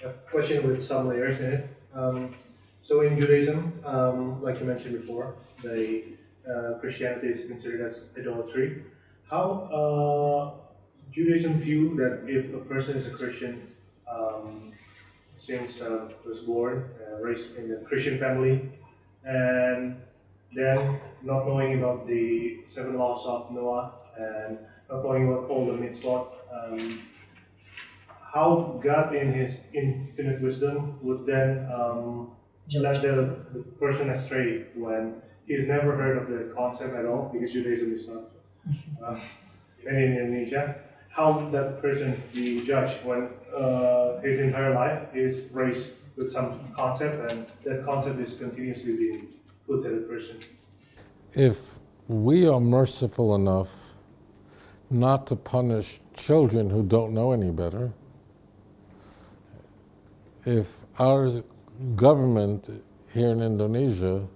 a question with some layers in it. So in Judaism, like you mentioned before, the Christianity is considered as idolatry. How Judaism view that if a person is a Christian, um, since was born, raised in a Christian family, and then not knowing about the seven laws of Noah and not knowing about all the mitzvot, how God in His infinite wisdom would then let the person astray when he's never heard of the concept at all, because Judaism is not uh, in Indonesia. How that person be judged when his entire life is raised with some concept, and that concept is continuously being put to the person. If we are merciful enough not to punish children who don't know any better, if our government here in Indonesia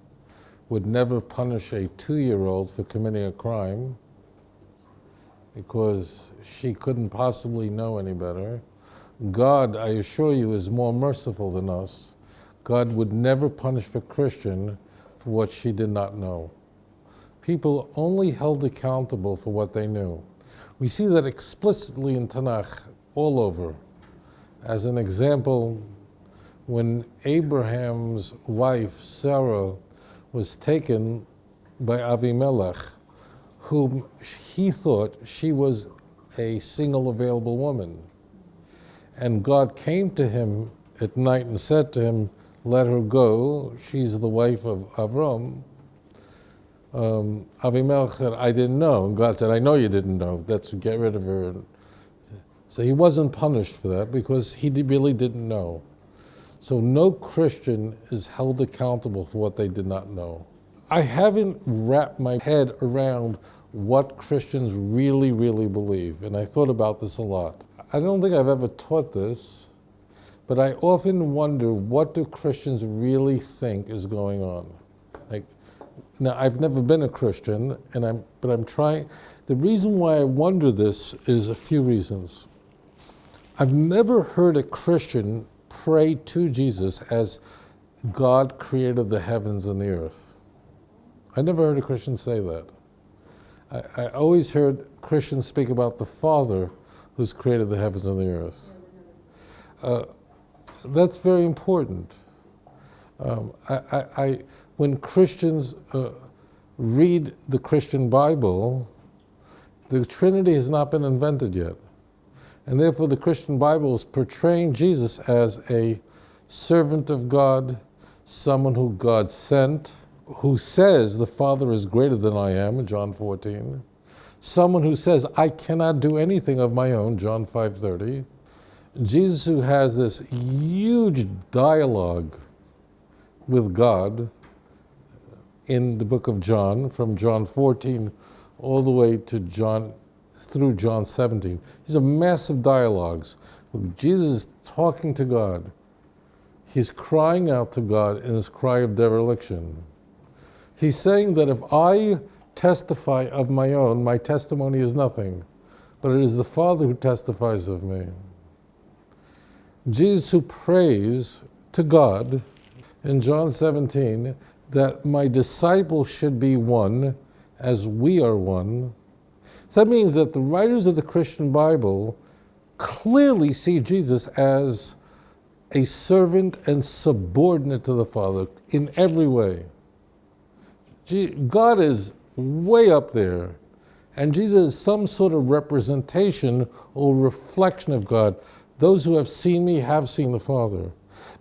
would never punish a 2-year-old for committing a crime because she couldn't possibly know any better, God, I assure you, is more merciful than us. God would never punish a Christian for what she did not know. People only held accountable for what they knew. We see that explicitly in Tanakh all over. As an example, when Abraham's wife, Sarah, was taken by Avimelech, whom he thought she was a single available woman. And God came to him at night and said to him, let her go, she's the wife of Avram. Avimelech said, I didn't know. And God said, I know you didn't know. That's get rid of her. So he wasn't punished for that because he really didn't know. So no Christian is held accountable for what they did not know. I haven't wrapped my head around what Christians really, really believe, and I thought about this a lot. I don't think I've ever taught this, but I often wonder, what do Christians really think is going on? Like, now, I've never been a Christian, but I'm trying. The reason why I wonder this is a few reasons. I've never heard a Christian pray to Jesus as God created the heavens and the earth. I never heard a Christian say that. I always heard Christians speak about the Father who's created the heavens and the earth. That's very important. When Christians read the Christian Bible, the Trinity has not been invented yet. And therefore the Christian Bible is portraying Jesus as a servant of God, someone who God sent, who says the Father is greater than I am, in John 14. Someone who says, I cannot do anything of my own, John 5:30. Jesus, who has this huge dialogue with God in the book of John, from John 14 all the way to through John 17. These are massive dialogues. Jesus is talking to God. He's crying out to God in his cry of dereliction. He's saying that if I testify of my own, my testimony is nothing, but it is the Father who testifies of me. Jesus, who prays to God in John 17 that my disciples should be one as we are one. So that means that the writers of the Christian Bible clearly see Jesus as a servant and subordinate to the Father in every way. God is way up there, and Jesus is some sort of representation or reflection of God. Those who have seen me have seen the Father.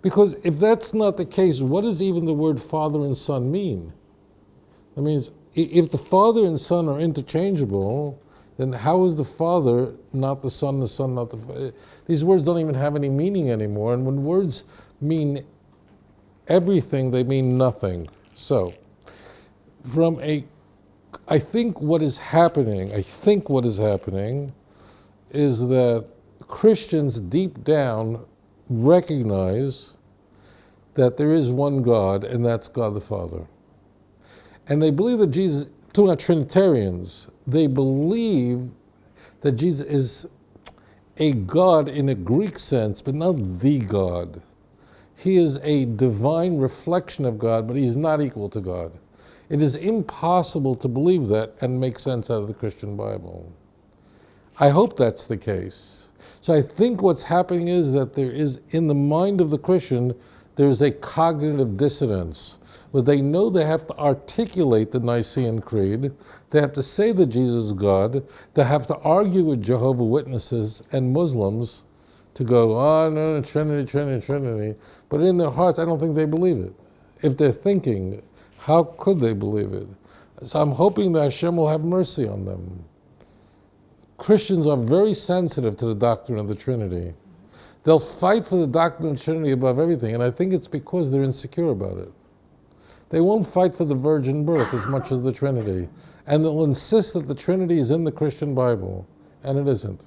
Because if that's not the case, what does even the word Father and Son mean? That means if the Father and Son are interchangeable, then how is the Father not the Son not the Father? These words don't even have any meaning anymore, and when words mean everything, they mean nothing. So, I think what is happening is that Christians deep down recognize that there is one God, and that's God the Father. And they believe that Jesus, to our Trinitarians, they believe that Jesus is a God in a Greek sense, but not the God. He is a divine reflection of God, but he's not equal to God. It is impossible to believe that and make sense out of the Christian Bible. I hope that's the case. So I think what's happening is that there is, in the mind of the Christian, there's a cognitive dissonance, where they know they have to articulate the Nicene Creed, they have to say that Jesus is God, they have to argue with Jehovah's Witnesses and Muslims to go, oh, no, Trinity, Trinity, Trinity. But in their hearts, I don't think they believe it. If they're thinking, how could they believe it? So I'm hoping that Hashem will have mercy on them. Christians are very sensitive to the doctrine of the Trinity. They'll fight for the doctrine of the Trinity above everything, and I think it's because they're insecure about it. They won't fight for the virgin birth as much as the Trinity. And they'll insist that the Trinity is in the Christian Bible, and it isn't.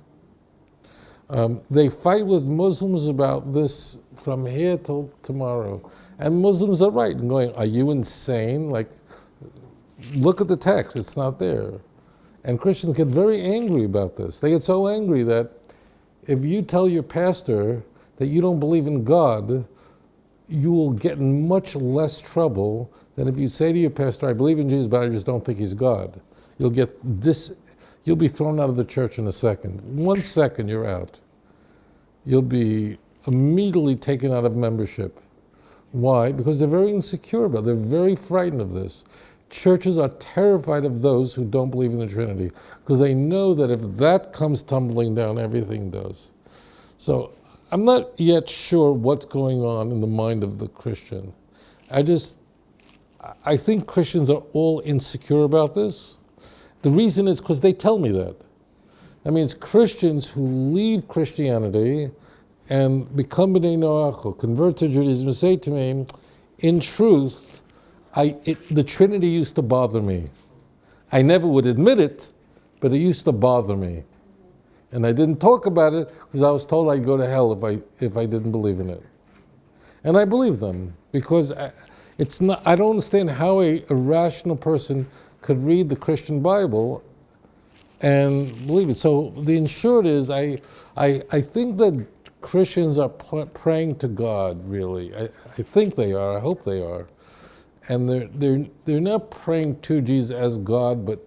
They fight with Muslims about this from here till tomorrow. And Muslims are right in going, are you insane? Like, look at the text, it's not there. And Christians get very angry about this. They get so angry that if you tell your pastor that you don't believe in God, you will get in much less trouble than if you say to your pastor, I believe in Jesus, but I just don't think he's God. You'll be thrown out of the church in a second. 1 second, you're out. You'll be immediately taken out of membership. Why? Because they're very insecure about it. They're very frightened of this. Churches are terrified of those who don't believe in the Trinity, because they know that if that comes tumbling down, everything does. So I'm not yet sure what's going on in the mind of the Christian. I think Christians are all insecure about this. The reason is because they tell me that. That means Christians who leave Christianity and become B'nai Noach or convert to Judaism say to me, in truth, the Trinity used to bother me. I never would admit it, but it used to bother me. And I didn't talk about it because I was told I'd go to hell if I didn't believe in it. And I believe them, because I don't understand how a rational person could read the Christian Bible and believe it. So the in short is, I think that Christians are praying to God, really. I think they are, I hope they are. And they're not praying to Jesus as God, but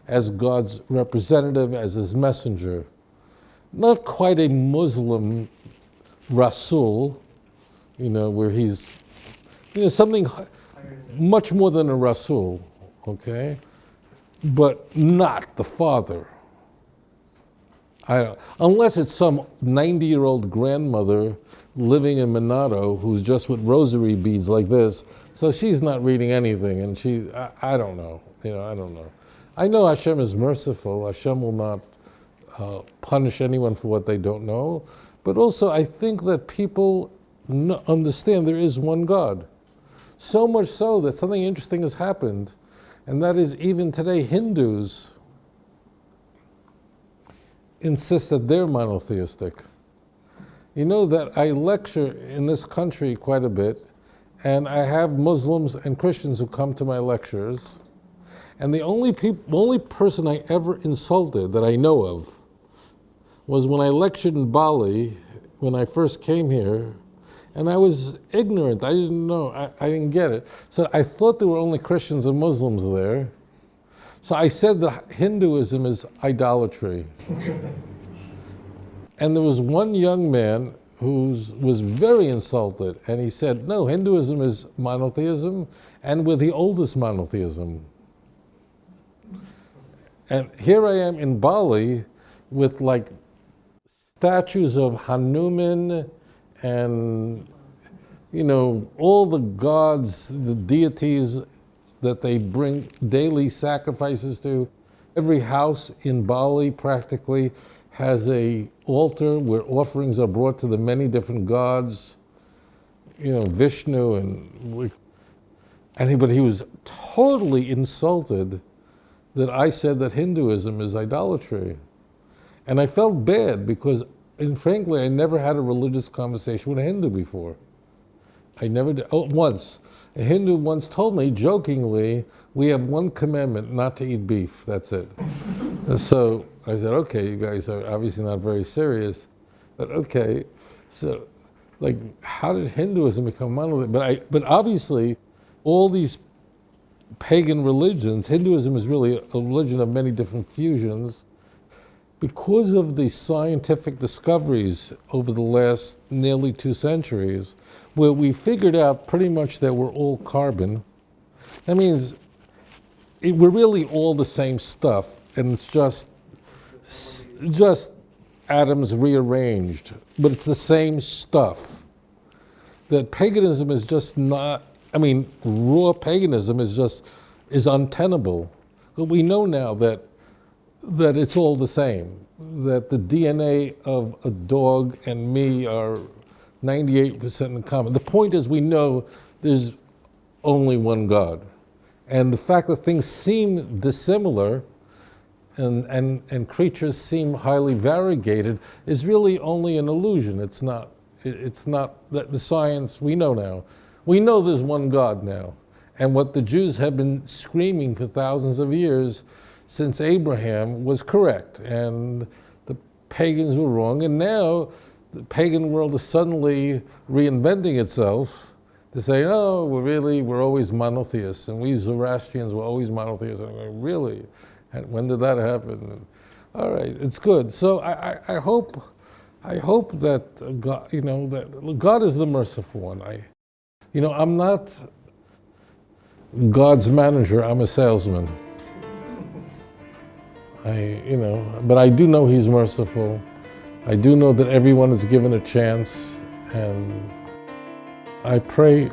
as God's representative, as his messenger. Not quite a Muslim Rasul, where he's, something much more than a Rasul, okay? But not the Father. Unless it's some 90-year-old grandmother living in Monado who's just with rosary beads like this, so she's not reading anything, and I don't know, I don't know. I know Hashem is merciful. Hashem will not punish anyone for what they don't know, but also I think that people understand there is one God. So much so that something interesting has happened, and that is even today Hindus insist that they're monotheistic. You know that I lecture in this country quite a bit, and I have Muslims and Christians who come to my lectures, and the only person I ever insulted that I know of was when I lectured in Bali when I first came here, and I was ignorant. I didn't know. I didn't get it. So I thought there were only Christians and Muslims there. So I said that Hinduism is idolatry. And there was one young man who was very insulted, and he said, no, Hinduism is monotheism, and we're the oldest monotheism. And here I am in Bali with like statues of Hanuman and, all the gods, the deities that they bring daily sacrifices to. Every house in Bali practically has an altar where offerings are brought to the many different gods, Vishnu but he was totally insulted that I said that Hinduism is idolatry. And I felt bad because, frankly, I never had a religious conversation with a Hindu before. I never did. Oh, once. A Hindu once told me, jokingly, we have one commandment, not to eat beef, that's it. So I said, okay, you guys are obviously not very serious. But okay, so like, how did Hinduism become monolithic? But obviously, all these pagan religions, Hinduism is really a religion of many different fusions. Because of the scientific discoveries over the last nearly 2 centuries, where we figured out pretty much that we're all carbon, that means we're really all the same stuff, and it's just atoms rearranged, but it's the same stuff. That paganism is just not, raw paganism is untenable. But we know now that it's all the same, that the DNA of a dog and me are 98% in common. The point is, we know there's only one God. And the fact that things seem dissimilar and creatures seem highly variegated is really only an illusion. It's not that the science we know now. We know there's one God now. And what the Jews have been screaming for thousands of years since Abraham was correct, and the pagans were wrong, and now the pagan world is suddenly reinventing itself to say, no, we're always monotheists, and we Zoroastrians were always monotheists. And I'm going, really? And when did that happen? And, all right, it's good. So I hope that God, that God is the merciful one. I'm not God's manager. I'm a salesman. But I do know He's merciful. I do know that everyone is given a chance, and I pray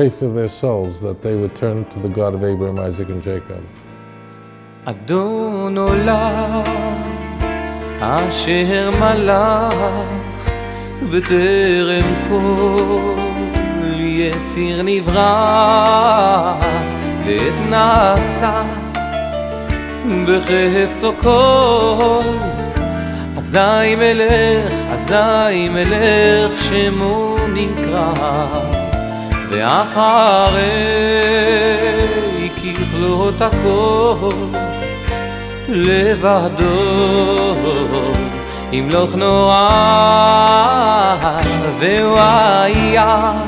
for their souls that they would turn to the God of Abraham, Isaac, and Jacob. אדון עולם אשר מלך בטרם כל יציר נברא ועת נעשה בחפצו כל אזי מלך שמו נקרא ואחרי ככלות הכל לבדו ימלוך נורא והוא היה